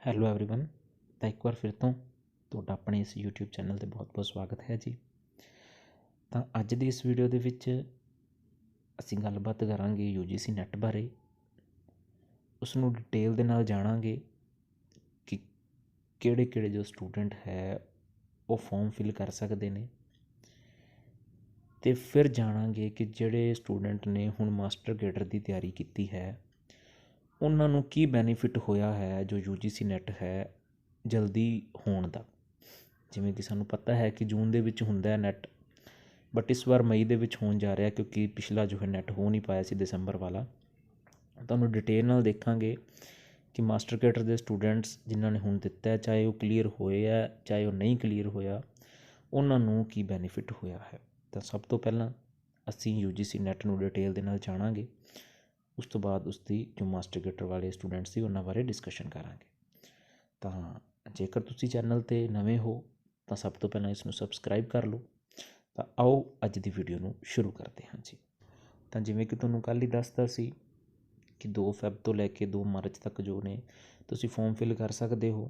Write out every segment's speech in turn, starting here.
Hello everyone. ਤਾਂ ਇੱਕ ਵਾਰ ਫਿਰ ਤੋਂ ਤੁਹਾਡਾ ਆਪਣੇ ਇਸ YouTube ਚੈਨਲ 'ਤੇ ਬਹੁਤ-ਬਹੁਤ ਸਵਾਗਤ ਹੈ ਜੀ। ਤਾਂ ਅੱਜ ਦੀ ਇਸ ਵੀਡੀਓ ਦੇ ਵਿੱਚ ਅਸੀਂ ਗੱਲਬਾਤ ਕਰਾਂਗੇ UGC ਨੈੱਟ ਬਾਰੇ। ਉਸ ਨੂੰ ਡਿਟੇਲ ਦੇ ਨਾਲ ਜਾਣਾਂਗੇ ਕਿ ਕਿਹੜੇ ਜੋ ਸਟੂਡੈਂਟ ਹੈ ਉਹ ਫਾਰਮ ਫਿਲ ਕਰ ਸਕਦੇ ਨੇ, ਅਤੇ ਫਿਰ ਜਾਣਾਂਗੇ ਕਿ ਜਿਹੜੇ ਸਟੂਡੈਂਟ ਨੇ ਹੁਣ ਮਾਸਟਰ ਕੇਡਰ ਦੀ ਤਿਆਰੀ ਕੀਤੀ ਹੈ ਉਹਨਾਂ ਨੂੰ ਕੀ ਬੈਨੀਫਿਟ ਹੋਇਆ ਹੈ ਜੋ UGC ਨੈੱਟ ਹੈ ਜਲਦੀ ਹੋਣ ਦਾ। ਜਿਵੇਂ ਕਿ ਸਾਨੂੰ ਪਤਾ ਹੈ ਕਿ ਜੂਨ ਦੇ ਵਿੱਚ ਹੁੰਦਾ ਹੈ ਨੈੱਟ, ਬਟ ਇਸ ਵਾਰ ਮਈ ਦੇ ਵਿੱਚ ਹੋਣ ਜਾ ਰਿਹਾ ਕਿਉਂਕਿ ਪਿਛਲਾ ਜੋ ਹੈ ਨੈੱਟ ਹੋ ਨਹੀਂ ਪਾਇਆ ਸੀ ਦਸੰਬਰ ਵਾਲਾ। ਤੁਹਾਨੂੰ ਡਿਟੇਲ ਨਾਲ ਦੇਖਾਂਗੇ ਕਿ ਮਾਸਟਰ ਕੇਡਰ ਦੇ ਸਟੂਡੈਂਟਸ ਜਿਨ੍ਹਾਂ ਨੇ ਹੁਣ ਦਿੱਤਾ, ਚਾਹੇ ਉਹ ਕਲੀਅਰ ਹੋਏ ਹੈ ਚਾਹੇ ਉਹ ਨਹੀਂ ਕਲੀਅਰ ਹੋਇਆ, ਉਹਨਾਂ ਨੂੰ ਕੀ ਬੈਨੀਫਿਟ ਹੋਇਆ ਹੈ। ਤਾਂ ਸਭ ਤੋਂ ਪਹਿਲਾਂ ਅਸੀਂ UGC ਨੈੱਟ ਨੂੰ ਡਿਟੇਲ ਦੇ ਨਾਲ ਜਾਣਾਂਗੇ, ਉਸ ਤੋਂ ਬਾਅਦ ਉਸਦੀ ਜੋ ਮਾਸਟਰ ਕੇਡਰ ਵਾਲੇ ਸਟੂਡੈਂਟ ਸੀ ਉਹਨਾਂ ਬਾਰੇ ਡਿਸਕਸ਼ਨ ਕਰਾਂਗੇ। ਤਾਂ ਜੇਕਰ ਤੁਸੀਂ ਚੈਨਲ 'ਤੇ ਨਵੇਂ ਹੋ ਤਾਂ ਸਭ ਤੋਂ ਪਹਿਲਾਂ ਇਸ ਨੂੰ ਸਬਸਕ੍ਰਾਈਬ ਕਰ ਲਓ। ਤਾਂ ਆਓ ਅੱਜ ਦੀ ਵੀਡੀਓ ਨੂੰ ਸ਼ੁਰੂ ਕਰਦੇ ਹਾਂ ਜੀ। ਤਾਂ ਜਿਵੇਂ ਕਿ ਤੁਹਾਨੂੰ ਕੱਲ੍ਹ ਹੀ ਦੱਸਦਾ ਸੀ ਕਿ 2 ਫੈਬ ਤੋਂ ਲੈ ਕੇ 2 ਮਾਰਚ ਤੱਕ ਜੋ ਨੇ ਤੁਸੀਂ ਫਾਰਮ ਫਿਲ ਕਰ ਸਕਦੇ ਹੋ।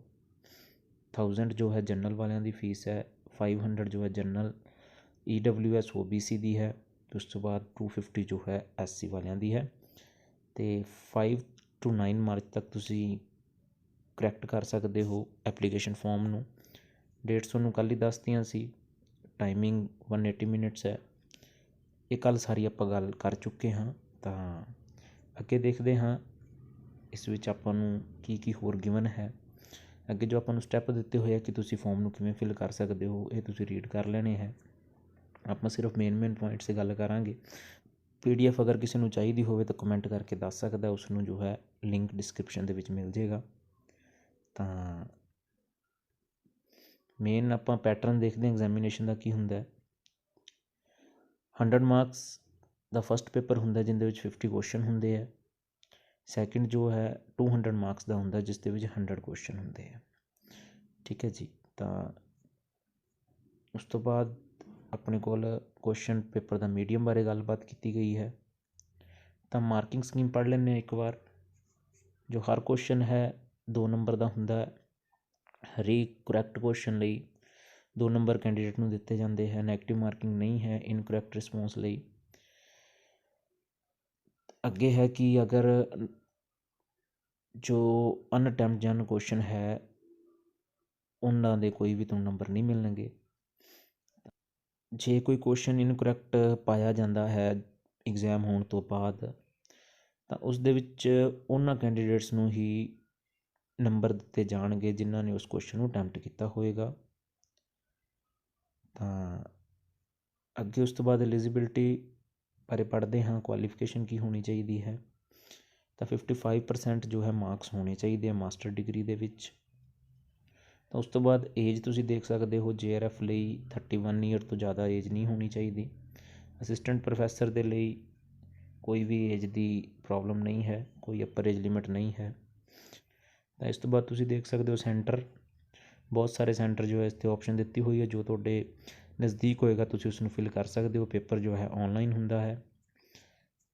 1000 ਜੋ ਹੈ ਜਨਰਲ ਵਾਲਿਆਂ ਦੀ ਫੀਸ ਹੈ, 500 ਜੋ ਹੈ ਜਨਰਲ EWS OBC ਦੀ ਹੈ, ਉਸ ਤੋਂ ਬਾਅਦ 250 ਜੋ ਹੈ SC ਵਾਲਿਆਂ ਦੀ ਹੈ, ਅਤੇ 5 to 9 ਮਾਰਚ ਤੱਕ ਤੁਸੀਂ ਕਰੈਕਟ ਕਰ ਸਕਦੇ ਹੋ ਐਪਲੀਕੇਸ਼ਨ ਫਾਰਮ ਨੂੰ। ਡੇਟਸ ਤੁਹਾਨੂੰ ਕੱਲ੍ਹ ਹੀ ਦੱਸਤੀਆਂ ਸੀ। ਟਾਈਮਿੰਗ 180 ਮਿੰਟਸ ਹੈ। ਇਹ ਕੱਲ੍ਹ ਸਾਰੀ ਆਪਾਂ ਗੱਲ ਕਰ ਚੁੱਕੇ ਹਾਂ। ਤਾਂ ਅੱਗੇ ਦੇਖਦੇ ਹਾਂ ਇਸ ਵਿੱਚ ਆਪਾਂ ਨੂੰ ਕੀ ਹੋਰ ਗਿਵਨ ਹੈ। ਅੱਗੇ ਜੋ ਆਪਾਂ ਨੂੰ ਸਟੈਪ ਦਿੱਤੇ ਹੋਏ ਆ ਕਿ ਤੁਸੀਂ ਫਾਰਮ ਨੂੰ ਕਿਵੇਂ ਫਿਲ ਕਰ ਸਕਦੇ ਹੋ, ਇਹ ਤੁਸੀਂ ਰੀਡ ਕਰ ਲੈਣੇ ਹੈ। ਆਪਾਂ ਸਿਰਫ ਮੇਨ ਪੁਆਇੰਟਸ 'ਤੇ ਗੱਲ ਕਰਾਂਗੇ। PDF ਅਗਰ ਕਿਸੇ ਨੂੰ ਚਾਹੀਦੀ ਹੋਵੇ ਤਾਂ ਕਮੈਂਟ ਕਰਕੇ ਦੱਸ ਸਕਦਾ, ਉਸ ਨੂੰ ਜੋ ਹੈ ਲਿੰਕ ਡਿਸਕ੍ਰਿਪਸ਼ਨ ਦੇ ਵਿੱਚ ਮਿਲ ਜਾਏਗਾ। ਤਾਂ ਮੇਨ ਆਪਾਂ ਪੈਟਰਨ ਦੇਖਦੇ ਹਾਂ ਐਗਜ਼ਾਮੀਨੇਸ਼ਨ ਦਾ ਕੀ ਹੁੰਦਾ। 100 ਮਾਰਕਸ ਦਾ ਫਸਟ ਪੇਪਰ ਹੁੰਦਾ ਜਿਹਦੇ ਵਿੱਚ 50 ਕੁਐਸਚਨ ਹੁੰਦੇ ਹੈ। ਸੈਕਿੰਡ ਜੋ ਹੈ 200 ਮਾਰਕਸ ਦਾ ਹੁੰਦਾ ਜਿਸ ਦੇ ਵਿੱਚ 100 ਕੁਐਸਚਨ ਹੁੰਦੇ ਹੈ। ਠੀਕ ਹੈ ਜੀ। ਤਾਂ ਉਸ ਤੋਂ ਬਾਅਦ ਆਪਣੇ ਕੋਲ ਕੁਐਸਚਨ ਪੇਪਰ ਦਾ ਮੀਡੀਅਮ ਬਾਰੇ ਗੱਲਬਾਤ ਕੀਤੀ ਗਈ ਹੈ। ਤਾਂ ਮਾਰਕਿੰਗ ਸਕੀਮ ਪੜ੍ਹ ਲੈਂਦੇ ਹਾਂ ਇੱਕ ਵਾਰ। ਜੋ ਹਰ ਕੁਐਸਚਨ ਹੈ 2 ਨੰਬਰ ਦਾ ਹੁੰਦਾ। ਹਰੇਕ ਕਰੈਕਟ ਕੁਐਸਚਨ ਲਈ 2 ਨੰਬਰ ਕੈਂਡੀਡੇਟ ਨੂੰ ਦਿੱਤੇ ਜਾਂਦੇ ਹੈ। ਨੈਗੇਟਿਵ ਮਾਰਕਿੰਗ ਨਹੀਂ ਹੈ ਇਨਕਰੈਕਟ ਰਿਸਪੌਂਸ ਲਈ। ਅੱਗੇ ਹੈ ਕਿ ਅਗਰ ਜੋ ਅਨਅਟੈਂਪਟ ਜਨ ਕੁਐਸਚਨ ਹੈ ਉਹਨਾਂ ਦੇ ਕੋਈ ਵੀ ਤੁਹਾਨੂੰ ਨੰਬਰ ਨਹੀਂ ਮਿਲਣਗੇ। ਜੇ ਕੋਈ ਕੁਐਸਚਨ ਇਨਕਰੈਕਟ ਪਾਇਆ ਜਾਂਦਾ ਹੈ ਐਗਜ਼ਾਮ ਹੋਣ ਤੋਂ ਬਾਅਦ ਤਾਂ ਉਸ ਦੇ ਵਿੱਚ ਉਹਨਾਂ ਕੈਂਡੀਡੇਟਸ ਨੂੰ ਹੀ ਨੰਬਰ ਦਿੱਤੇ ਜਾਣਗੇ ਜਿਨ੍ਹਾਂ ਨੇ ਉਸ ਕੁਐਸਚਨ ਨੂੰ ਅਟੈਂਪਟ ਕੀਤਾ ਹੋਏਗਾ। ਤਾਂ ਅੱਗੇ ਉਸ ਤੋਂ ਬਾਅਦ ਐਲੀਜੀਬਿਲਿਟੀ ਬਾਰੇ ਪੜ੍ਹਦੇ ਹਾਂ। ਕੁਆਲੀਫਿਕੇਸ਼ਨ ਕੀ ਹੋਣੀ ਚਾਹੀਦੀ ਹੈ। ਤਾਂ 55% ਜੋ ਹੈ ਮਾਰਕਸ ਹੋਣੇ ਚਾਹੀਦੇ ਆ ਮਾਸਟਰ ਡਿਗਰੀ ਦੇ ਵਿੱਚ। ਤਾਂ ਉਸ ਤੋਂ ਬਾਅਦ ਏਜ ਤੁਸੀਂ ਦੇਖ ਸਕਦੇ ਹੋ JRF ਲਈ 31 ਈਅਰ ਤੋਂ ਜ਼ਿਆਦਾ ਏਜ ਨਹੀਂ ਹੋਣੀ ਚਾਹੀਦੀ। ਅਸਿਸਟੈਂਟ ਪ੍ਰੋਫੈਸਰ ਦੇ ਲਈ ਕੋਈ ਵੀ ਏਜ ਦੀ ਪ੍ਰੋਬਲਮ ਨਹੀਂ ਹੈ, ਕੋਈ ਅਪਰ ਏਜ ਲਿਮਿਟ ਨਹੀਂ ਹੈ। ਤਾਂ ਇਸ ਤੋਂ ਬਾਅਦ ਤੁਸੀਂ ਦੇਖ ਸਕਦੇ ਹੋ ਸੈਂਟਰ, ਬਹੁਤ ਸਾਰੇ ਸੈਂਟਰ ਜੋ ਹੈ ਇਸ 'ਤੇ ਆਪਸ਼ਨ ਦਿੱਤੀ ਹੋਈ ਹੈ। ਜੋ ਤੁਹਾਡੇ ਨਜ਼ਦੀਕ ਹੋਏਗਾ ਤੁਸੀਂ ਉਸ ਨੂੰ ਫਿਲ ਕਰ ਸਕਦੇ ਹੋ। ਪੇਪਰ ਜੋ ਹੈ ਔਨਲਾਈਨ ਹੁੰਦਾ ਹੈ।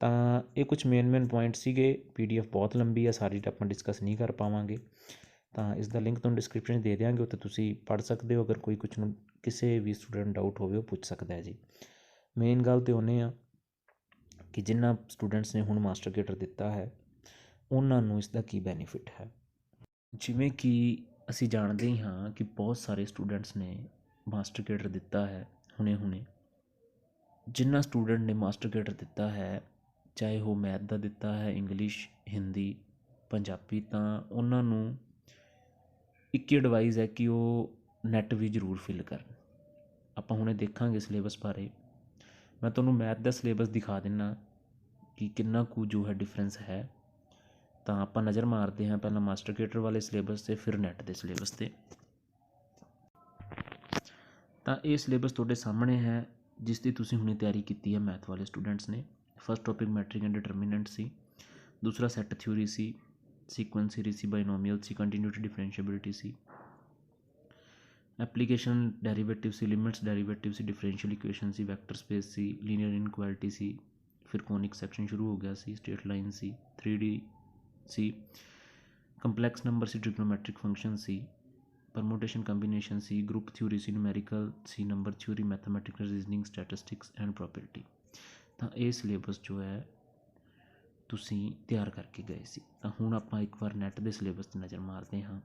ਤਾਂ ਇਹ ਕੁਛ ਮੇਨ ਪੁਆਇੰਟ ਸੀਗੇ। PDF ਬਹੁਤ ਲੰਬੀ ਹੈ, ਸਾਰੀ ਆਪਾਂ ਡਿਸਕਸ ਨਹੀਂ ਕਰ ਪਾਵਾਂਗੇ। ਤਾਂ ਇਸ ਦਾ ਲਿੰਕ ਤੁਹਾਨੂੰ ਡਿਸਕ੍ਰਿਪਸ਼ਨ 'ਚ ਦੇ ਦਿਆਂਗੇ, ਉੱਥੇ ਤੁਸੀਂ ਪੜ੍ਹ ਸਕਦੇ ਹੋ। ਅਗਰ ਕੋਈ ਕੁਛ ਨੂੰ ਕਿਸੇ ਵੀ ਸਟੂਡੈਂਟ ਡਾਊਟ ਹੋਵੇ ਉਹ ਪੁੱਛ ਸਕਦਾ ਹੈ ਜੀ। ਮੇਨ ਗੱਲ 'ਤੇ ਆਉਂਦੇ ਹਾਂ ਕਿ ਜਿਨ੍ਹਾਂ ਸਟੂਡੈਂਟਸ ਨੇ ਹੁਣ ਮਾਸਟਰ ਕੇਡਰ ਦਿੱਤਾ ਹੈ ਉਹਨਾਂ ਨੂੰ ਇਸ ਦਾ ਕੀ ਬੈਨੀਫਿਟ ਹੈ। ਜਿਵੇਂ ਕਿ ਅਸੀਂ ਜਾਣਦੇ ਹੀ ਹਾਂ ਕਿ ਬਹੁਤ ਸਾਰੇ ਸਟੂਡੈਂਟਸ ਨੇ ਮਾਸਟਰ ਕੇਡਰ ਦਿੱਤਾ ਹੈ ਹੁਣੇ। ਜਿਨ੍ਹਾਂ ਸਟੂਡੈਂਟ ਨੇ ਮਾਸਟਰ ਕੇਡਰ ਦਿੱਤਾ ਹੈ, ਚਾਹੇ ਉਹ ਮੈਥ ਦਾ ਦਿੱਤਾ ਹੈ, ਇੰਗਲਿਸ਼, ਹਿੰਦੀ, ਪੰਜਾਬੀ, ਤਾਂ ਉਹਨਾਂ ਨੂੰ ਇੱਕ ਹੀ ਐਡਵਾਈਸ ਹੈ ਕਿ ਉਹ ਨੈੱਟ ਵੀ ਜ਼ਰੂਰ ਫਿਲ ਕਰਨ। ਆਪਾਂ ਹੁਣੇ ਦੇਖਾਂਗੇ ਸਿਲੇਬਸ ਬਾਰੇ। ਮੈਂ ਤੁਹਾਨੂੰ ਮੈਥ ਦਾ ਸਿਲੇਬਸ ਦਿਖਾ ਦਿੰਦਾ ਕਿ ਕਿੰਨਾ ਕੁ ਜੋ ਹੈ ਡਿਫਰੈਂਸ ਹੈ। ਤਾਂ ਆਪਾਂ ਨਜ਼ਰ ਮਾਰਦੇ ਹਾਂ ਪਹਿਲਾਂ ਮਾਸਟਰ ਕੇਡਰ ਵਾਲੇ ਸਿਲੇਬਸ 'ਤੇ, ਫਿਰ ਨੈੱਟ ਦੇ ਸਿਲੇਬਸ 'ਤੇ। ਤਾਂ ਇਹ ਸਿਲੇਬਸ ਤੁਹਾਡੇ ਸਾਹਮਣੇ ਹੈ ਜਿਸ ਦੀ ਤੁਸੀਂ ਹੁਣੇ ਤਿਆਰੀ ਕੀਤੀ ਹੈ ਮੈਥ ਵਾਲੇ ਸਟੂਡੈਂਟਸ ਨੇ। First topic matrix and determinant ਸੀ। ਦੂਸਰਾ ਸੈੱਟ ਥਿਊਰੀ ਸੀ, ਸੀਕੁਐਂਸ ਸੀਰੀਜ਼ ਸੀ, ਬਾਈਨੋਮੀਅਲ ਸੀ, ਕੰਟੀਨਿਊਟੀ ਡਿਫਰੈਂਸ਼ੀਏਬਿਲਿਟੀ ਸੀ, ਐਪਲੀਕੇਸ਼ਨ ਡੈਰੀਵੇਟਿਵ ਸੀ, ਲਿਮਿਟਸ ਡੈਰੀਵੇਟਿਵ ਸੀ, ਡਿਫਰੈਂਸ਼ੀਅਲ ਇਕੁਏਸ਼ਨ ਸੀ, ਵੈਕਟਰ ਸਪੇਸ ਸੀ, ਲੀਨੀਅਰ ਇਨਕੁਐਲਿਟੀ ਸੀ, ਫਿਰ ਕੋਨਿਕ ਸੈਕਸ਼ਨ ਸ਼ੁਰੂ ਹੋ ਗਿਆ ਸੀ, ਸਟੇਟ ਲਾਈਨ ਸੀ, 3D ਸੀ, ਕੰਪਲੈਕਸ ਨੰਬਰ ਸੀ, ਟ੍ਰਿਗਨੋਮੈਟ੍ਰਿਕ ਫੰਕਸ਼ਨ ਸੀ, ਪਰਮੋਟੇਸ਼ਨ ਕੰਬੀਨੇਸ਼ਨ ਸੀ, ਗਰੁੱਪ ਥਿਊਰੀ ਸੀ, ਨੂਮੈਰੀਕਲ ਸੀ, number theory, mathematical reasoning, statistics and probability. ਤਾਂ ਇਹ ਸਿਲੇਬਸ ਜੋ ਹੈ ਤੁਸੀਂ ਤਿਆਰ ਕਰਕੇ ਗਏ ਸੀ। ਤਾਂ ਹੁਣ ਆਪਾਂ ਇੱਕ ਵਾਰ ਨੈੱਟ ਦੇ ਸਿਲੇਬਸ 'ਤੇ ਨਜ਼ਰ ਮਾਰਦੇ ਹਾਂ।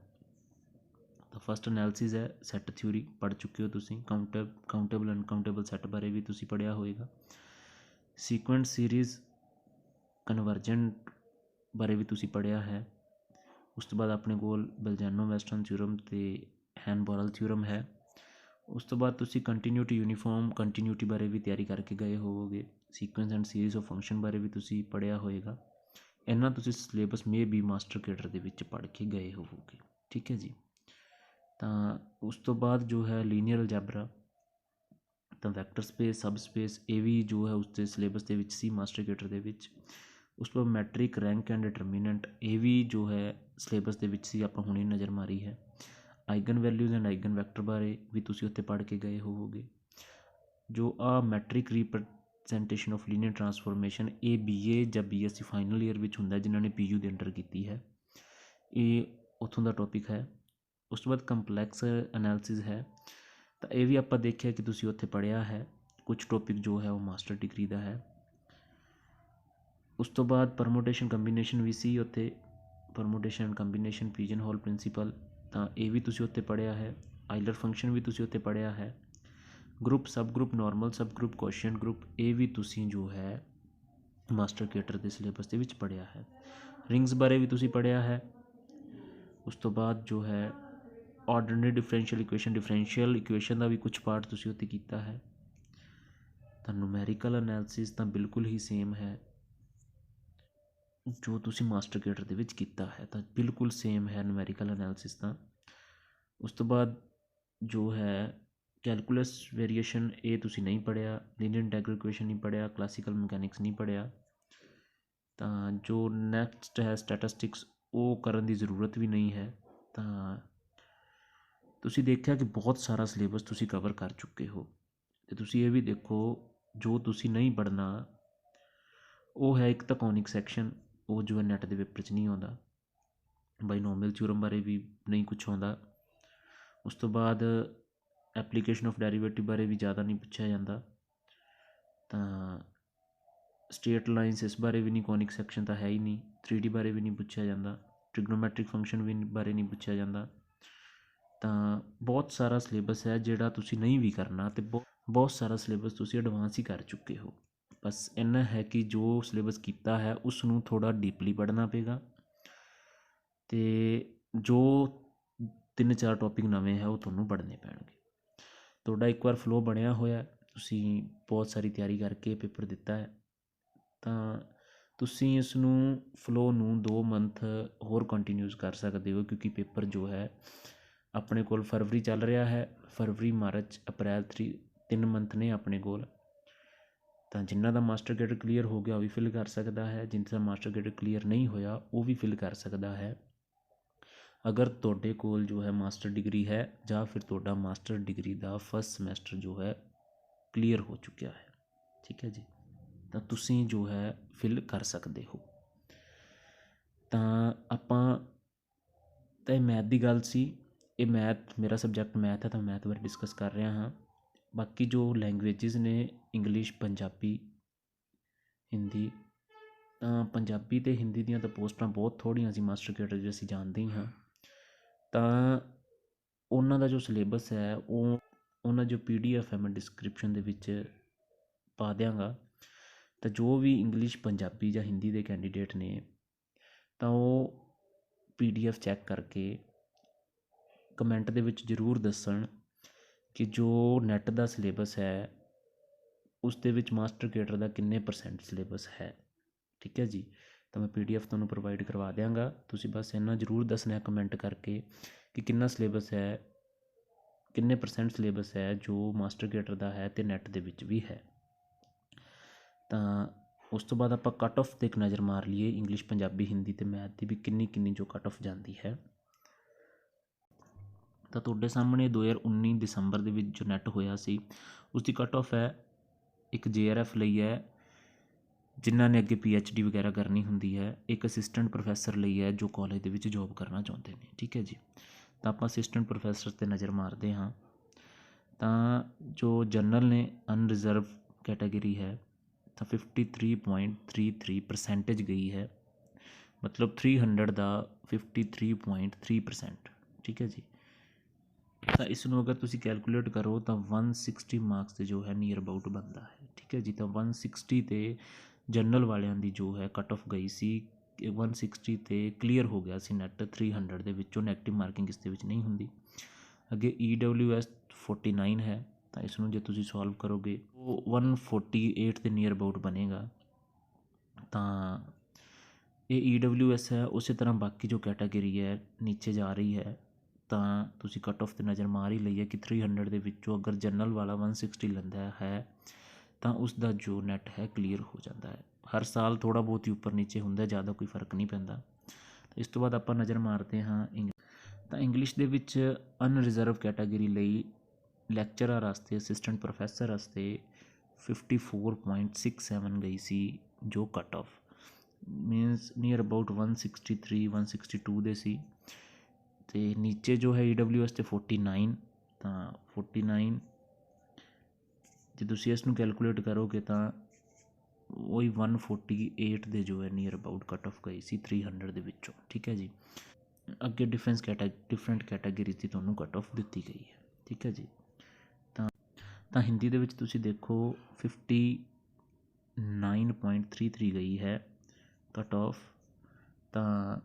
ਤਾਂ ਫਸਟ ਐਨਾਲਿਸਿਸ ਹੈ, ਸੈੱਟ ਥਿਊਰੀ ਪੜ੍ਹ ਚੁੱਕੇ ਹੋ ਤੁਸੀਂ। ਕਾਊਂਟੇਬਲ ਅਨਕਾਊਂਟੇਬਲ ਸੈੱਟ ਬਾਰੇ ਵੀ ਤੁਸੀਂ ਪੜ੍ਹਿਆ ਹੋਏਗਾ। ਸੀਕੁਐਂਟ ਸੀਰੀਜ਼ ਕਨਵਰਜੈਂਟ ਬਾਰੇ ਵੀ ਤੁਸੀਂ ਪੜ੍ਹਿਆ ਹੈ। ਉਸ ਤੋਂ ਬਾਅਦ ਆਪਣੇ ਕੋਲ ਬਲਜੈਨੋ ਵੈਸਟਰਨ ਥਿਊਰਮ ਅਤੇ ਹੈਨ-ਬੋਰਲ ਥਿਊਰਮ ਹੈ। ਉਸ ਤੋਂ ਬਾਅਦ ਤੁਸੀਂ ਕੰਟੀਨਿਊਟੀ ਯੂਨੀਫਾਰਮ ਕੰਟੀਨਿਊਟੀ ਬਾਰੇ ਵੀ ਤਿਆਰੀ ਕਰਕੇ ਗਏ ਹੋਵੋਗੇ। Sequence and series of function ਬਾਰੇ ਵੀ ਤੁਸੀਂ ਪੜ੍ਹਿਆ ਹੋਏਗਾ। ਇਹਨਾਂ ਤੁਸੀਂ syllabus maybe master cadre ਦੇ ਵਿੱਚ ਪੜ੍ਹ ਕੇ ਗਏ ਹੋਵੋਗੇ। ਠੀਕ ਹੈ ਜੀ। ਤਾਂ ਉਸ ਤੋਂ ਬਾਅਦ ਜੋ ਹੈ ਲੀਨੀਅਰ ਅਲਜੈਬਰਾ, ਤਾਂ ਵੈਕਟਰ ਸਪੇਸ, ਸਬ ਸਪੇਸ, ਇਹ ਵੀ ਜੋ ਹੈ ਉਸ ਦੇ ਸਿਲੇਬਸ ਦੇ ਵਿੱਚ ਸੀ ਮਾਸਟਰ ਕੇਡਰ ਦੇ ਵਿੱਚ। ਉਸ ਤੋਂ ਬਾਅਦ ਮੈਟ੍ਰਿਕ, ਰੈਂਕ ਐਂਡ ਡਿਟਰਮੀਨੈਂਟ, ਇਹ ਵੀ ਜੋ ਹੈ ਸਿਲੇਬਸ ਦੇ ਵਿੱਚ ਸੀ, ਆਪਾਂ ਹੁਣੇ ਨਜ਼ਰ ਮਾਰੀ ਹੈ। Eigen values and eigen vector ਬਾਰੇ ਵੀ ਤੁਸੀਂ ਉੱਥੇ ਪੜ੍ਹ ਕੇ ਗਏ ਹੋਵੋਗੇ। ਜੋ ਮੈਟ੍ਰਿਕ ਰੀਪ੍ਰਜੈਂਟੇਸ਼ਨ ਆਫ ਲੀਨੀਅਰ ਟਰਾਂਸਫੋਰਮੇਸ਼ਨ, ਇਹ BA ਜਾਂ BSc ਫਾਈਨਲ ਈਅਰ ਵਿੱਚ ਹੁੰਦਾ, ਜਿਨ੍ਹਾਂ ਨੇ PU ਦੇ ਅੰਡਰ ਕੀਤੀ ਹੈ, ਇਹ ਉੱਥੋਂ ਦਾ ਟੌਪਿਕ ਹੈ। ਉਸ ਤੋਂ ਬਾਅਦ ਕੰਪਲੈਕਸ ਐਨਾਲਿਸਿਸ ਹੈ, ਤਾਂ ਇਹ ਵੀ ਆਪਾਂ ਦੇਖਿਆ ਕਿ ਤੁਸੀਂ ਉੱਥੇ ਪੜ੍ਹਿਆ ਹੈ। ਕੁਝ ਟੌਪਿਕ ਜੋ ਹੈ ਉਹ ਮਾਸਟਰ ਡਿਗਰੀ ਦਾ ਹੈ। ਉਸ ਤੋਂ ਬਾਅਦ ਪਰਮੋਟੇਸ਼ਨ ਕੰਬੀਨੇਸ਼ਨ ਵੀ ਸੀ ਉੱਥੇ, permutation and combination, pigeon hole principle, ਤਾਂ ਇਹ ਵੀ ਤੁਸੀਂ ਉੱਥੇ ਪੜ੍ਹਿਆ ਹੈ। ਆਈਲਰ ਫੰਕਸ਼ਨ ਵੀ ਤੁਸੀਂ ਉੱਥੇ ਪੜ੍ਹਿਆ ਹੈ। ਗਰੁੱਪ, ਸਬ ਗਰੁੱਪ, ਨਾਰਮਲ ਸਬ ਗਰੁੱਪ, ਕੋਸ਼ੀਐਂਟ ਗਰੁੱਪ, ਇਹ ਵੀ ਤੁਸੀਂ ਜੋ ਹੈ ਮਾਸਟਰ ਕੇਡਰ ਦੇ ਸਿਲੇਬਸ ਦੇ ਵਿੱਚ ਪੜ੍ਹਿਆ ਹੈ। ਰਿੰਗਸ ਬਾਰੇ ਵੀ ਤੁਸੀਂ ਪੜ੍ਹਿਆ ਹੈ। ਉਸ ਤੋਂ ਬਾਅਦ ਜੋ ਹੈ ਆਰਡੀਨਰੀ ਡਿਫਰੈਂਸ਼ੀਅਲ ਇਕੁਏਸ਼ਨ ਦਾ ਵੀ ਕੁਝ ਪਾਰਟ ਤੁਸੀਂ ਉੱਥੇ ਕੀਤਾ ਹੈ। ਤਾਂ ਨੂਮੈਰੀਕਲ ਅਨੈਲਿਸਿਸ ਤਾਂ ਬਿਲਕੁਲ ਹੀ ਸੇਮ ਹੈ ਜੋ ਤੁਸੀਂ ਮਾਸਟਰ ਕੇਡਰ ਦੇ ਵਿੱਚ ਕੀਤਾ ਹੈ, ਤਾਂ ਬਿਲਕੁਲ ਸੇਮ ਹੈ ਨੂਮੈਰੀਕਲ ਅਨੈਲਿਸਿਸ ਤਾਂ। ਉਸ ਤੋਂ ਬਾਅਦ ਜੋ ਹੈ ਕੈਲਕੂਲਸ ਵੇਰੀਏਸ਼ਨ, ਇਹ ਤੁਸੀਂ ਨਹੀਂ ਪੜ੍ਹਿਆ। ਲੀਨੀਅਰ ਇੰਟੈਗਰਲ ਇਕੁਏਸ਼ਨ ਨਹੀਂ ਪੜ੍ਹਿਆ। ਕਲਾਸੀਕਲ ਮਕੈਨਿਕਸ ਨਹੀਂ ਪੜ੍ਹਿਆ। ਤਾਂ ਜੋ ਨੈਕਸਟ ਹੈ ਸਟੈਟਿਸਟਿਕਸ, ਉਹ ਕਰਨ ਦੀ ਜ਼ਰੂਰਤ ਵੀ ਨਹੀਂ ਹੈ। ਤਾਂ ਤੁਸੀਂ ਦੇਖਿਆ ਕਿ ਬਹੁਤ ਸਾਰਾ ਸਿਲੇਬਸ ਤੁਸੀਂ ਕਵਰ ਕਰ ਚੁੱਕੇ ਹੋ। ਅਤੇ ਤੁਸੀਂ ਇਹ ਵੀ ਦੇਖੋ, ਜੋ ਤੁਸੀਂ ਨਹੀਂ ਪੜ੍ਹਨਾ ਉਹ ਹੈ ਇੱਕ ਤਾਂ ਕੋਨਿਕ ਸੈਕਸ਼ਨ, ਉਹ ਜੋ ਹੈ ਨੈੱਟ ਦੇ ਪੇਪਰ 'ਚ ਨਹੀਂ ਆਉਂਦਾ। ਬਾਈਨੋਮੀਅਲ ਥਿਊਰਮ ਬਾਰੇ ਵੀ ਨਹੀਂ ਕੁਛ ਆਉਂਦਾ। ਉਸ ਤੋਂ ਬਾਅਦ ਐਪਲੀਕੇਸ਼ਨ ਆਫ ਡੈਰੀਵੇਟਿਵ ਬਾਰੇ ਵੀ ਜ਼ਿਆਦਾ ਨਹੀਂ ਪੁੱਛਿਆ ਜਾਂਦਾ। ਤਾਂ ਸਟ੍ਰੇਟ ਲਾਈਨਸ, ਇਸ ਬਾਰੇ ਵੀ ਨਹੀਂ, ਕੋਨਿਕ ਸੈਕਸ਼ਨ ਤਾਂ ਹੈ ਹੀ ਨਹੀਂ। 3D ਬਾਰੇ ਵੀ ਨਹੀਂ ਪੁੱਛਿਆ ਜਾਂਦਾ। ਟ੍ਰਿਗਨੋਮੈਟ੍ਰਿਕ ਫੰਕਸ਼ਨ ਵੀ ਬਾਰੇ ਨਹੀਂ ਪੁੱਛਿਆ ਜਾਂਦਾ। ਤਾਂ ਬਹੁਤ ਸਾਰਾ ਸਿਲੇਬਸ ਹੈ ਜਿਹੜਾ ਤੁਸੀਂ ਨਹੀਂ ਵੀ ਕਰਨਾ, ਅਤੇ ਬਹੁਤ ਸਾਰਾ ਸਿਲੇਬਸ ਤੁਸੀਂ ਐਡਵਾਂਸ ਹੀ ਕਰ ਚੁੱਕੇ ਹੋ। ਬਸ ਇੰਨਾ ਹੈ ਕਿ ਜੋ ਸਿਲੇਬਸ ਕੀਤਾ ਹੈ ਉਸ ਨੂੰ ਥੋੜ੍ਹਾ ਡੀਪਲੀ ਪੜ੍ਹਨਾ ਪਏਗਾ, ਅਤੇ ਜੋ 3-4 ਟੌਪਿਕ ਨਵੇਂ ਹੈ ਉਹ ਤੁਹਾਨੂੰ ਪੜ੍ਹਨੇ ਪੈਣਗੇ। ਤੁਹਾਡਾ ਇੱਕ ਵਾਰ ਫਲੋ ਬਣਿਆ ਹੋਇਆ, ਤੁਸੀਂ ਬਹੁਤ ਸਾਰੀ ਤਿਆਰੀ ਕਰਕੇ ਪੇਪਰ ਦਿੱਤਾ ਹੈ, ਤਾਂ ਤੁਸੀਂ ਇਸ ਨੂੰ ਫਲੋ ਨੂੰ 2 ਮੰਥ ਹੋਰ ਕੰਟੀਨਿਊਸ ਕਰ ਸਕਦੇ ਹੋ, ਕਿਉਂਕਿ ਪੇਪਰ ਜੋ ਹੈ ਆਪਣੇ ਕੋਲ ਫਰਵਰੀ ਚੱਲ ਰਿਹਾ ਹੈ। ਫਰਵਰੀ, ਮਾਰਚ, ਅਪ੍ਰੈਲ 3 ਮੰਥ ਨੇ ਆਪਣੇ ਕੋਲ। ਤਾਂ ਜਿਨ੍ਹਾਂ ਦਾ ਮਾਸਟਰ ਕੇਡਰ ਕਲੀਅਰ ਹੋ ਗਿਆ ਉਹ ਵੀ ਫਿਲ ਕਰ ਸਕਦਾ ਹੈ, ਜਿਨ੍ਹਾਂ ਦਾ ਮਾਸਟਰ ਕੇਡਰ ਕਲੀਅਰ ਨਹੀਂ ਹੋਇਆ ਉਹ ਵੀ ਫਿਲ ਕਰ ਸਕਦਾ ਹੈ। ਅਗਰ ਤੁਹਾਡੇ ਕੋਲ ਜੋ ਹੈ ਮਾਸਟਰ ਡਿਗਰੀ ਹੈ, ਜਾਂ ਫਿਰ ਤੁਹਾਡਾ ਮਾਸਟਰ ਡਿਗਰੀ ਦਾ ਫਸਟ ਸਮੈਸਟਰ ਜੋ ਹੈ ਕਲੀਅਰ ਹੋ ਚੁੱਕਿਆ ਹੈ, ਠੀਕ ਹੈ ਜੀ, ਤਾਂ ਤੁਸੀਂ ਜੋ ਹੈ ਫਿਲ ਕਰ ਸਕਦੇ ਹੋ। ਤਾਂ ਆਪਾਂ ਤਾਂ ਇਹ ਮੈਥ ਦੀ ਗੱਲ ਸੀ। ਇਹ ਮੈਥ ਮੇਰਾ ਸਬਜੈਕਟ ਮੈਥ ਹੈ, ਤਾਂ ਮੈਥ ਬਾਰੇ ਡਿਸਕਸ ਕਰ ਰਿਹਾ ਹਾਂ। ਬਾਕੀ ਜੋ ਲੈਂਗੁਏਜਿਸ ਨੇ, ਇੰਗਲਿਸ਼, ਪੰਜਾਬੀ, ਹਿੰਦੀ, ਤਾਂ ਪੰਜਾਬੀ ਅਤੇ ਹਿੰਦੀ ਦੀਆਂ ਤਾਂ ਪੋਸਟਾਂ ਬਹੁਤ ਥੋੜ੍ਹੀਆਂ ਸੀ ਮਾਸਟਰ ਕੇਡਰ 'ਚ, ਅਸੀਂ ਜਾਣਦੇ ਹੀ ਹਾਂ। ਤਾਂ ਉਹਨਾਂ ਦਾ ਜੋ ਸਿਲੇਬਸ ਹੈ, ਉਹਨਾਂ ਜੋ PDF ਹੈ ਮੈਂ ਡਿਸਕ੍ਰਿਪਸ਼ਨ ਦੇ ਵਿੱਚ ਪਾ ਦਿਆਂਗਾ। ਤਾਂ ਜੋ ਵੀ ਇੰਗਲਿਸ਼, ਪੰਜਾਬੀ ਜਾਂ ਹਿੰਦੀ ਦੇ ਕੈਂਡੀਡੇਟ ਨੇ, ਤਾਂ ਉਹ PDF ਚੈੱਕ ਕਰਕੇ ਕਮੈਂਟ ਦੇ ਵਿੱਚ ਜ਼ਰੂਰ ਦੱਸਣ ਕਿ ਜੋ ਨੈੱਟ ਦਾ ਸਿਲੇਬਸ ਹੈ ਉਸ ਦੇ ਵਿੱਚ ਮਾਸਟਰ ਕੇਡਰ ਦਾ ਕਿੰਨੇ % ਸਿਲੇਬਸ ਹੈ, ਠੀਕ ਹੈ ਜੀ। ਤਾਂ ਮੈਂ PDF ਤੁਹਾਨੂੰ ਪ੍ਰੋਵਾਈਡ ਕਰਵਾ ਦਿਆਂਗਾ। ਤੁਸੀਂ ਬਸ ਇੰਨਾ ਜ਼ਰੂਰ ਦੱਸਣਾ ਕਮੈਂਟ ਕਰਕੇ ਕਿ ਕਿੰਨਾ ਸਿਲੇਬਸ ਹੈ, ਕਿੰਨੇ % ਸਿਲੇਬਸ ਹੈ ਜੋ ਮਾਸਟਰ ਕੇਡਰ ਦਾ ਹੈ ਅਤੇ ਨੈੱਟ ਦੇ ਵਿੱਚ ਵੀ ਹੈ। ਤਾਂ ਉਸ ਤੋਂ ਬਾਅਦ ਆਪਾਂ ਕੱਟ ਆਫ 'ਤੇ ਇੱਕ ਨਜ਼ਰ ਮਾਰ ਲਈਏ, ਇੰਗਲਿਸ਼, ਪੰਜਾਬੀ, ਹਿੰਦੀ ਅਤੇ ਮੈਥ ਦੀ ਵੀ ਕਿੰਨੀ ਜੋ ਕੱਟ ਆਫ ਜਾਂਦੀ ਹੈ। ਤਾਂ ਤੁਹਾਡੇ ਸਾਹਮਣੇ 2019 ਦਸੰਬਰ ਦੇ ਵਿੱਚ ਜੋ ਨੈੱਟ ਹੋਇਆ ਸੀ, ਉਸ ਦੀ ਕੱਟ ਆਫ ਹੈ, ਇੱਕ JRF ਲਈ ਹੈ ਜਿਨ੍ਹਾਂ ਨੇ ਅੱਗੇ PhD ਵਗੈਰਾ ਕਰਨੀ ਹੁੰਦੀ ਹੈ, ਇੱਕ ਅਸਿਸਟੈਂਟ ਪ੍ਰੋਫੈਸਰ ਲਈ ਹੈ ਜੋ ਕਾਲਜ ਦੇ ਵਿੱਚ ਜੋਬ ਕਰਨਾ ਚਾਹੁੰਦੇ ਨੇ। ਠੀਕ ਹੈ ਜੀ, ਤਾਂ ਆਪਾਂ ਅਸਿਸਟੈਂਟ ਪ੍ਰੋਫੈਸਰ 'ਤੇ ਨਜ਼ਰ ਮਾਰਦੇ ਹਾਂ। ਤਾਂ ਜੋ ਜਨਰਲ ਨੇ ਅਨਰਿਜ਼ਰਵ ਕੈਟਾਗਰੀ ਹੈ ਤਾਂ 53.33% ਗਈ ਹੈ, ਮਤਲਬ 300 ਦਾ 53.3%। ਠੀਕ ਹੈ ਜੀ, ਤਾਂ ਇਸ ਨੂੰ ਅਗਰ ਤੁਸੀਂ ਕੈਲਕੂਲੇਟ ਕਰੋ ਤਾਂ 160 ਮਾਰਕਸ ਦੇ ਜੋ ਹੈ ਨੀਅਰ ਅਬਾਊਟ ਬਣਦਾ ਹੈ। ਠੀਕ ਹੈ ਜੀ, ਤਾਂ 160 'ਤੇ ਜਨਰਲ ਵਾਲਿਆਂ ਦੀ ਜੋ ਹੈ ਕੱਟ ਆਫ ਗਈ ਸੀ, 160 'ਤੇ ਕਲੀਅਰ ਹੋ ਗਿਆ ਸੀ ਨੈਟ। 300 ਦੇ ਵਿੱਚੋਂ ਨੈਗੇਟਿਵ ਮਾਰਕਿੰਗ ਇਸ ਦੇ ਵਿੱਚ ਨਹੀਂ ਹੁੰਦੀ। ਅੱਗੇ EWS 49 ਹੈ, ਤਾਂ ਇਸ ਨੂੰ ਜੇ ਤੁਸੀਂ ਸੋਲਵ ਕਰੋਗੇ ਉਹ 148 ਦੇ ਨੀਅਰ ਅਬਾਊਟ ਬਣੇਗਾ। ਤਾਂ ਇਹ EWS ਹੈ। ਉਸੇ ਤਰ੍ਹਾਂ ਬਾਕੀ ਜੋ ਕੈਟਾਗਰੀ ਹੈ ਨੀਚੇ ਜਾ ਰਹੀ ਹੈ, ਤਾਂ ਤੁਸੀਂ ਕੱਟ ਆਫ 'ਤੇ ਨਜ਼ਰ ਮਾਰ ਹੀ ਲਈ ਹੈ ਕਿ 300 ਦੇ ਵਿੱਚੋਂ ਅਗਰ ਜਨਰਲ ਵਾਲਾ 160 ਲੈਂਦਾ ਹੈ ਤਾਂ ਉਸ ਦਾ ਜੋ ਨੈਟ ਹੈ ਕਲੀਅਰ ਹੋ ਜਾਂਦਾ ਹੈ। ਹਰ ਸਾਲ ਥੋੜ੍ਹਾ ਬਹੁਤ ਹੀ ਉੱਪਰ ਨੀਚੇ ਹੁੰਦਾ, ਜ਼ਿਆਦਾ ਕੋਈ ਫਰਕ ਨਹੀਂ ਪੈਂਦਾ। ਇਸ ਤੋਂ ਬਾਅਦ ਆਪਾਂ ਨਜ਼ਰ ਮਾਰਦੇ ਹਾਂ ਤਾਂ ਇੰਗਲਿਸ਼ ਦੇ ਵਿੱਚ ਅਨਰਿਜ਼ਰਵ ਕੈਟਾਗਰੀ ਲਈ ਲੈਕਚਰਰ ਵਾਸਤੇ, ਅਸਿਸਟੈਂਟ ਪ੍ਰੋਫੈਸਰ ਵਾਸਤੇ 54.67 ਗਈ ਸੀ ਜੋ cut off, means near about 163 162 ਦੇ ਸੀ। ਅਤੇ ਨੀਚੇ ਜੋ ਹੈ EWS 'ਤੇ 49, ਤਾਂ 49 ਜੇ ਤੁਸੀਂ ਇਸ ਨੂੰ ਕੈਲਕੂਲੇਟ ਕਰੋਗੇ ਤਾਂ ਉਹੀ 148 ਦੇ ਜੋ ਹੈ ਨੀਅਰ ਅਬਾਊਟ ਕੱਟ ਆਫ ਗਈ ਸੀ 300 ਦੇ ਵਿੱਚੋਂ। ਠੀਕ ਹੈ ਜੀ, ਅੱਗੇ ਡਿਫਰੈਂਟ ਕੈਟਾਗਰੀਜ਼ ਦੀ ਤੁਹਾਨੂੰ ਕੱਟ ਆਫ ਦਿੱਤੀ ਗਈ ਹੈ। ਠੀਕ ਹੈ ਜੀ, ਤਾਂ ਹਿੰਦੀ ਦੇ ਵਿੱਚ ਤੁਸੀਂ ਦੇਖੋ 59.33 ਗਈ ਹੈ ਕੱਟ ਆਫ, ਤਾਂ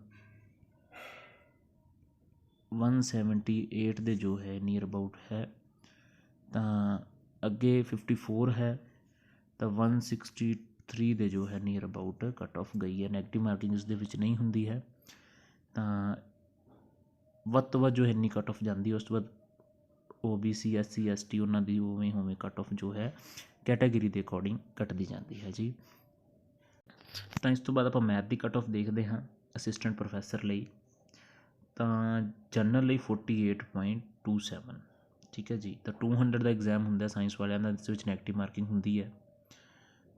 178 ਦੇ ਜੋ ਹੈ ਨੀਅਰ ਅਬਾਊਟ ਹੈ। ਤਾਂ ਅੱਗੇ 54 ਹੈ, ਤਾਂ 163 ਦੇ ਜੋ ਹੈ ਨੀਅਰ ਅਬਾਊਟ ਕੱਟ ਆਫ ਗਈ ਹੈ। ਨੈਗੇਟਿਵ ਮਾਰਕਿੰਗ ਇਸ ਦੇ ਵਿੱਚ ਨਹੀਂ ਹੁੰਦੀ ਹੈ। ਤਾਂ ਵੱਧ ਤੋਂ ਵੱਧ ਜੋ ਇੰਨੀ ਕੱਟ ਆਫ ਜਾਂਦੀ ਹੈ, ਉਸ ਤੋਂ ਬਾਅਦ OBC SC ST ਉਹਨਾਂ ਦੀ ਉਵੇਂ ਕੱਟ ਆਫ ਜੋ ਹੈ ਕੈਟਾਗਰੀ ਦੇ ਅਕੋਰਡਿੰਗ ਕੱਟਦੀ ਜਾਂਦੀ ਹੈ ਜੀ। ਤਾਂ ਇਸ ਤੋਂ ਬਾਅਦ ਆਪਾਂ ਮੈਥ ਦੀ ਕੱਟ ਆਫ ਦੇਖਦੇ ਹਾਂ ਅਸਿਸਟੈਂਟ ਪ੍ਰੋਫੈਸਰ ਲਈ। ਤਾਂ ਜਨਰਲ ਲਈ 48.27। ਠੀਕ ਹੈ ਜੀ, ਤਾਂ 200 ਦਾ ਐਗਜ਼ਾਮ ਹੁੰਦਾ ਸਾਇੰਸ ਵਾਲਿਆਂ ਦਾ, ਇਸ ਵਿੱਚ ਨੈਗੇਟਿਵ ਮਾਰਕਿੰਗ ਹੁੰਦੀ ਹੈ।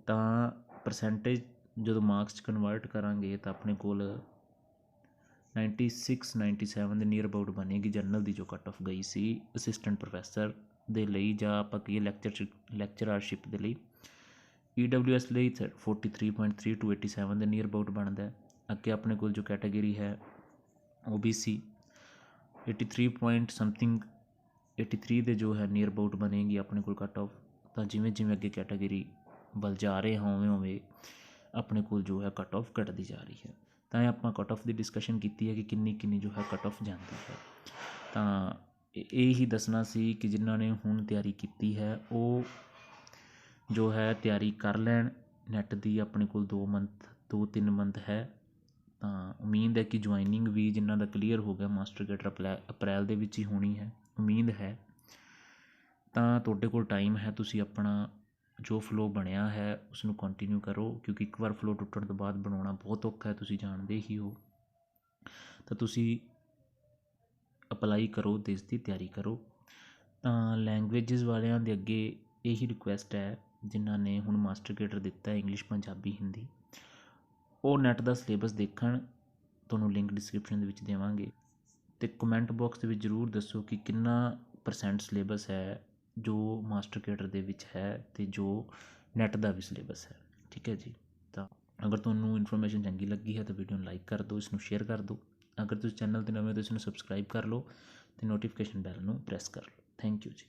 ਤਾਂ ਪਰਸੈਂਟੇਜ ਜਦੋਂ ਮਾਰਕਸ 'ਚ ਕਨਵਰਟ ਕਰਾਂਗੇ ਤਾਂ ਆਪਣੇ ਕੋਲ 96 97 ਦੇ ਨੀਅਰ ਅਬਾਊਟ ਬਣੇਗੀ ਜਨਰਲ ਦੀ ਜੋ ਕੱਟ ਆਫ ਗਈ ਸੀ ਅਸਿਸਟੈਂਟ ਪ੍ਰੋਫੈਸਰ ਦੇ ਲਈ, ਜਾਂ ਆਪਾਂ ਕਹੀਏ ਲੈਕਚਰਰਸ਼ਿਪ ਦੇ ਲਈ। EWS ਲਈ 43.3 87 ਦੇ ਨੀਅਰ ਅਬਾਊਟ ਬਣਦਾ। ਅੱਗੇ ਆਪਣੇ ਕੋਲ ਜੋ ਕੈਟਾਗਰੀ ਹੈ OBC 83 ਪੁਆਇੰਟ ਸਮਥਿੰਗ 83 ਦੇ ਜੋ ਹੈ ਨੀਅਰ ਅਬਾਊਟ ਬਣੇਗੀ ਆਪਣੇ ਕੋਲ ਕੱਟ ਆਫ। ਤਾਂ ਜਿਵੇਂ ਜਿਵੇਂ ਅੱਗੇ ਕੈਟਾਗਰੀ ਵੱਲ ਜਾ ਰਹੇ ਹਾਂ ਉਵੇਂ ਆਪਣੇ ਕੋਲ ਜੋ ਹੈ ਕੱਟ ਆਫ ਘਟਦੀ ਜਾ ਰਹੀ ਹੈ। ਤਾਂ ਇਹ ਆਪਾਂ ਕੱਟ ਆਫ ਦੀ ਡਿਸਕਸ਼ਨ ਕੀਤੀ ਹੈ ਕਿ ਕਿੰਨੀ ਜੋ ਹੈ ਕੱਟ ਆਫ ਜਾਂਦੀ ਹੈ। ਤਾਂ ਇਹ ਹੀ ਦੱਸਣਾ ਸੀ ਕਿ ਜਿਨ੍ਹਾਂ ਨੇ ਹੁਣ ਤਿਆਰੀ ਕੀਤੀ ਹੈ ਉਹ ਜੋ ਹੈ ਤਿਆਰੀ ਕਰ ਲੈਣ ਨੈਟ ਦੀ। ਆਪਣੇ ਕੋਲ 2-3 ਮੰਥ ਹੈ। ਤਾਂ ਉਮੀਦ ਹੈ ਕਿ ਜੁਆਇਨਿੰਗ ਵੀ ਜਿਨ੍ਹਾਂ ਦਾ ਕਲੀਅਰ ਹੋ ਗਿਆ ਮਾਸਟਰ ਕੇਡਰ ਅਪ੍ਰੈਲ ਦੇ ਵਿੱਚ ਹੀ ਹੋਣੀ ਹੈ, ਉਮੀਦ ਹੈ। ਤਾਂ ਤੁਹਾਡੇ ਕੋਲ ਟਾਈਮ ਹੈ, ਤੁਸੀਂ ਆਪਣਾ ਜੋ ਫਲੋ ਬਣਿਆ ਹੈ ਉਸ ਨੂੰ ਕੰਟੀਨਿਊ ਕਰੋ, ਕਿਉਂਕਿ ਇੱਕ ਵਾਰ ਫਲੋ ਟੁੱਟਣ ਤੋਂ ਬਾਅਦ ਬਣਾਉਣਾ ਬਹੁਤ ਔਖਾ ਹੈ, ਤੁਸੀਂ ਜਾਣਦੇ ਹੀ ਹੋ। ਤਾਂ ਤੁਸੀਂ ਅਪਲਾਈ ਕਰੋ, ਦੇਸ਼ ਦੀ ਤਿਆਰੀ ਕਰੋ। ਤਾਂ ਲੈਂਗੁਏਜਿਸ ਵਾਲਿਆਂ ਦੇ ਅੱਗੇ ਇਹੀ ਰਿਕੁਐਸਟ ਹੈ ਜਿਨ੍ਹਾਂ ਨੇ ਹੁਣ ਮਾਸਟਰ ਕੇਡਰ ਦਿੱਤਾ ਇੰਗਲਿਸ਼ ਪੰਜਾਬੀ ਹਿੰਦੀ, ਉਹ ਨੈਟ ਦਾ ਸਿਲੇਬਸ ਦੇਖਣ, ਤੁਹਾਨੂੰ ਲਿੰਕ ਡਿਸਕ੍ਰਿਪਸ਼ਨ ਦੇ ਵਿੱਚ ਦੇਵਾਂਗੇ। ਅਤੇ ਕਮੈਂਟ ਬਾਕਸ ਦੇ ਵਿੱਚ ਜ਼ਰੂਰ ਦੱਸੋ ਕਿ ਕਿੰਨਾ % ਸਿਲੇਬਸ ਹੈ ਜੋ ਮਾਸਟਰ ਕੇਡਰ ਦੇ ਵਿੱਚ ਹੈ ਅਤੇ ਜੋ ਨੈਟ ਦਾ ਵੀ ਸਿਲੇਬਸ ਹੈ। ਠੀਕ ਹੈ ਜੀ, ਤਾਂ ਅਗਰ ਤੁਹਾਨੂੰ ਇਨਫੋਰਮੇਸ਼ਨ ਚੰਗੀ ਲੱਗੀ ਹੈ ਤਾਂ ਵੀਡੀਓ ਨੂੰ ਲਾਈਕ ਕਰ ਦਿਓ, ਇਸ ਨੂੰ ਸ਼ੇਅਰ ਕਰ ਦਿਓ। ਅਗਰ ਤੁਸੀਂ ਚੈਨਲ 'ਤੇ ਨਵੇਂ ਹੋ ਤਾਂ ਇਸ ਨੂੰ ਸਬਸਕ੍ਰਾਈਬ ਕਰ ਲਓ ਅਤੇ ਨੋਟੀਫਿਕੇਸ਼ਨ ਬੈਲ ਨੂੰ ਪ੍ਰੈਸ ਕਰ ਲਓ। ਥੈਂਕ ਯੂ ਜੀ।